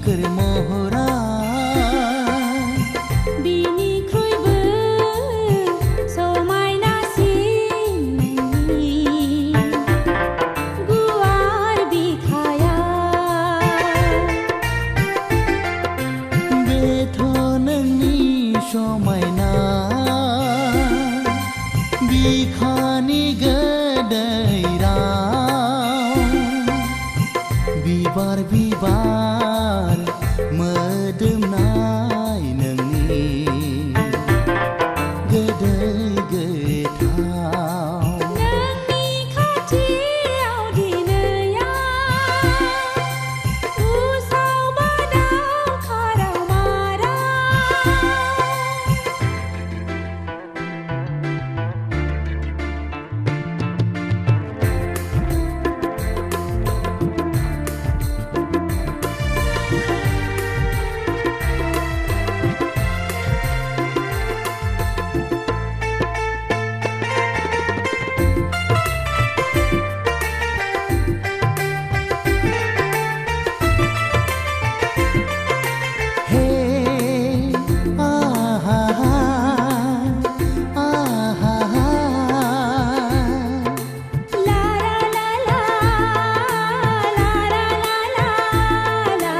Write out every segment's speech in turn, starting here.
सोमखोर महरा बिनिख्रुइबो समायनासिन नोंनि गुवार बिखाया बेथ' नोंनि समायना बिखानि गोदै राव बिबार बिबार मोदोमनाय नोंनि गोदै गोथाव नोंनि खाथियाव दिनैया उसाव बादाव खाराव माराव हे आहा आहा ला ला ला ला ला ला ला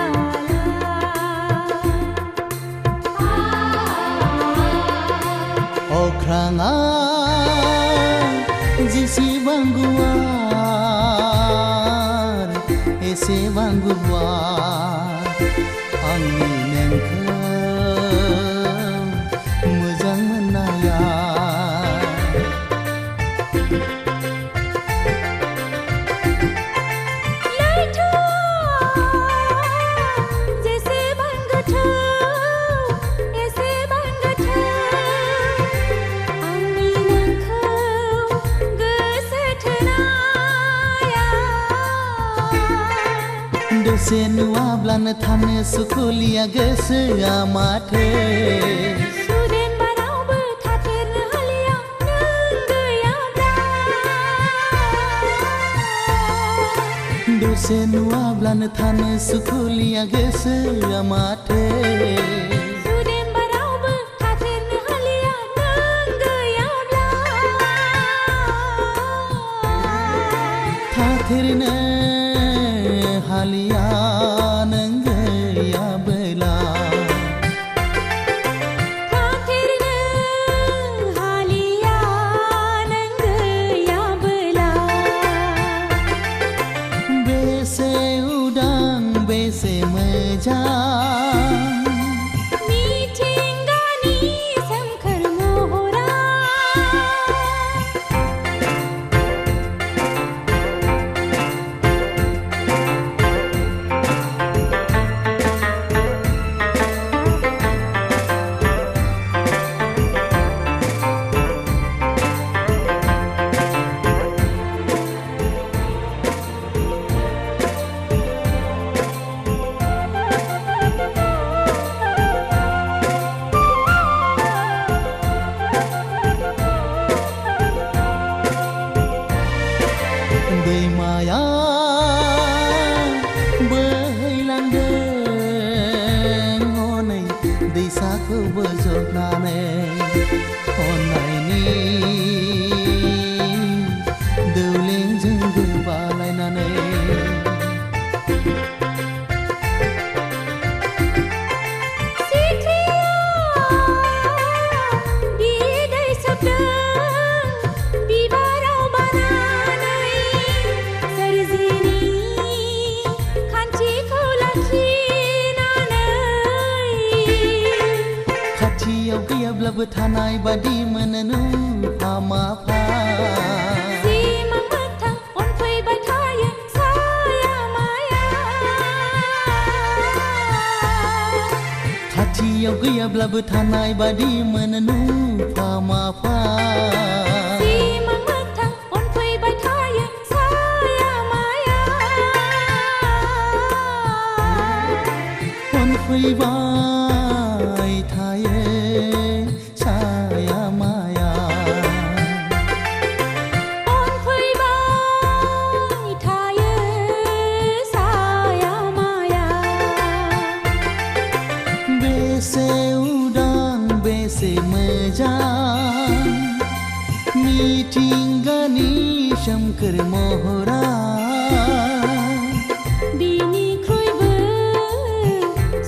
अख्राङा जेसेबां गुवार एसेबां गुवार आंनि नोंखौ मोजां मोननाया जेसेबां गोथौ एसेबां गोथौ आंनि नोंखौ गोसो थोनाया दसे नुवाब्लानो थानो सुखुलिया गोसोआ माथो सुदेम बारावबो थाथेरनो हालिया नों गैयाब्ला दसे नुवाब्लानो थानो सुखुलिया गोसोआ माथो सुदेम बारावबो थाथेरनो हालिया नों गैयाब्ला थाथेरनो हालिया नों गैयाबोला थाथेरनो हालिया नों गैयाबोला बेसे उदां बेसे मोजां मिथिंगानि सोमखोर महरा दैमाया बोहैलांदों हनै दैसाखौ बोजबनानै अननायनि दौलेंजों गोबालायनानै बिदै सोबदों बिबाराव बानानै सोरजिनि खान्थिखौ लाखिनानै खाथियाव गैयाब्लाबो थानाय बादि मोनो नुफा माफा सिमां मोगथां अनफैबाय थायो साया माया खाथियाव गैयाब्लाबो थानाय बादि मोनो नुफा माफा सिमां मोगथां अनफैबाय थायो साया माया अनफैबाय थायो साया माया अनफैबाय อ बेसे उदां बेसे मोजां मिथिंगानि सोमखोर महरा बिनिख्रुइबो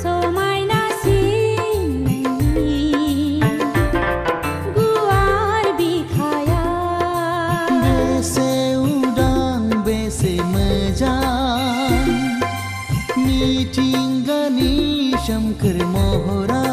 समायनासिन नोंनि गुवार बिखाया बेसे उदां बेसे मोजां मिथिंगानि सोमखोर महरा